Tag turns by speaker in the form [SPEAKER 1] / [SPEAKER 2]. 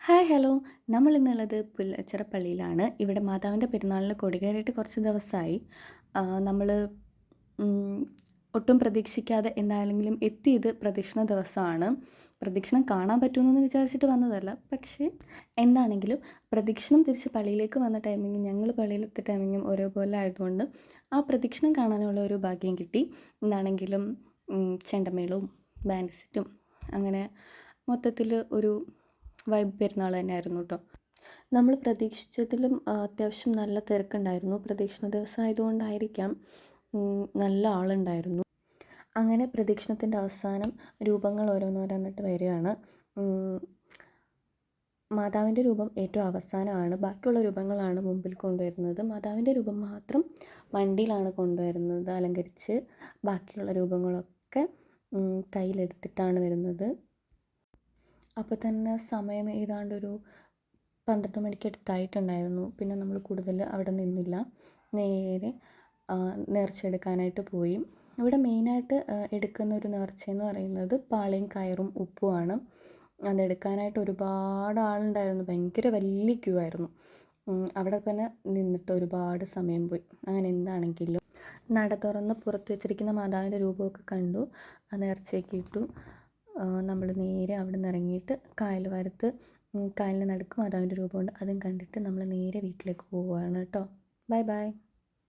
[SPEAKER 1] Hi hello. നമ്മളിന്നുള്ളത് പുല്ലച്ചിറ പള്ളിയിലാണ്. ഇവിടെ മാതാവിൻ്റെ പെരുന്നാളിന് കൊടികയറിയിട്ട് കുറച്ച് ദിവസമായി. നമ്മൾ ഒട്ടും പ്രതീക്ഷിക്കാതെ എന്തായാലെങ്കിലും എത്തിയത് പ്രദക്ഷിണ ദിവസമാണ്. പ്രദക്ഷിണം കാണാൻ പറ്റുമെന്ന് വിചാരിച്ചിട്ട് വന്നതല്ല. പക്ഷേ എന്താണെങ്കിലും പ്രദക്ഷിണം തിരിച്ച് പള്ളിയിലേക്ക് വന്ന ടൈമിങ്ങും ഞങ്ങൾ പള്ളിയിലെത്തിയ ടൈമിങ്ങും ഒരേപോലെ ആയതുകൊണ്ട് ആ പ്രദക്ഷിണം കാണാനുള്ള ഒരു ഭാഗ്യം കിട്ടി. എന്താണെങ്കിലും ചെണ്ടമേളവും ബാൻഡ് സെറ്റും അങ്ങനെ മൊത്തത്തിൽ ഒരു വൈബ് പെരുന്നാൾ തന്നെയായിരുന്നു കേട്ടോ. നമ്മൾ പ്രതീക്ഷിച്ചതിലും അത്യാവശ്യം നല്ല തിരക്കുണ്ടായിരുന്നു. പ്രദക്ഷിണ ദിവസം ആയതുകൊണ്ടായിരിക്കാം നല്ല ആളുണ്ടായിരുന്നു. അങ്ങനെ പ്രദക്ഷിണത്തിൻ്റെ അവസാനം രൂപങ്ങൾ ഓരോന്നോരോന്നിട്ട് വരികയാണ്. മാതാവിൻ്റെ രൂപം ഏറ്റവും അവസാനമാണ്. ബാക്കിയുള്ള രൂപങ്ങളാണ് മുമ്പിൽ കൊണ്ടുവരുന്നത്. മാതാവിൻ്റെ രൂപം മാത്രം വണ്ടിയിലാണ് കൊണ്ടുവരുന്നത് അലങ്കരിച്ച്. ബാക്കിയുള്ള രൂപങ്ങളൊക്കെ കയ്യിലെടുത്തിട്ടാണ് വരുന്നത്. അപ്പോൾ തന്നെ സമയം ഏതാണ്ടൊരു 12 മണിക്ക് അടുത്തായിട്ടുണ്ടായിരുന്നു. പിന്നെ നമ്മൾ കൂടുതൽ അവിടെ നിന്നില്ല, നേരെ നേർച്ച എടുക്കാനായിട്ട് പോയി. ഇവിടെ മെയിനായിട്ട് എടുക്കുന്ന ഒരു നേർച്ചയെന്ന് പറയുന്നത് പാളയും കയറും ഉപ്പുമാണ്. അതെടുക്കാനായിട്ട് ഒരുപാട് ആളുണ്ടായിരുന്നു. ഭയങ്കര വലിയ ക്യൂ ആയിരുന്നു. അവിടെ തന്നെ നിന്നിട്ട് ഒരുപാട് സമയം പോയി. അങ്ങനെ എന്താണെങ്കിലും നട തുറന്ന് പുറത്ത് വെച്ചിരിക്കുന്ന മാതാവിൻ്റെ രൂപമൊക്കെ കണ്ടു. നേർച്ചയൊക്കെ ഇട്ടു. നമ്മൾ നേരെ അവിടെ നിന്ന് ഇറങ്ങിയിട്ട് കായലിന് നടുക്ക് മാതാവിൻ്റെ രൂപമുണ്ട്. അതും കണ്ടിട്ട് നമ്മൾ നേരെ വീട്ടിലേക്ക് പോവുകയാണ് കേട്ടോ. Bye bye.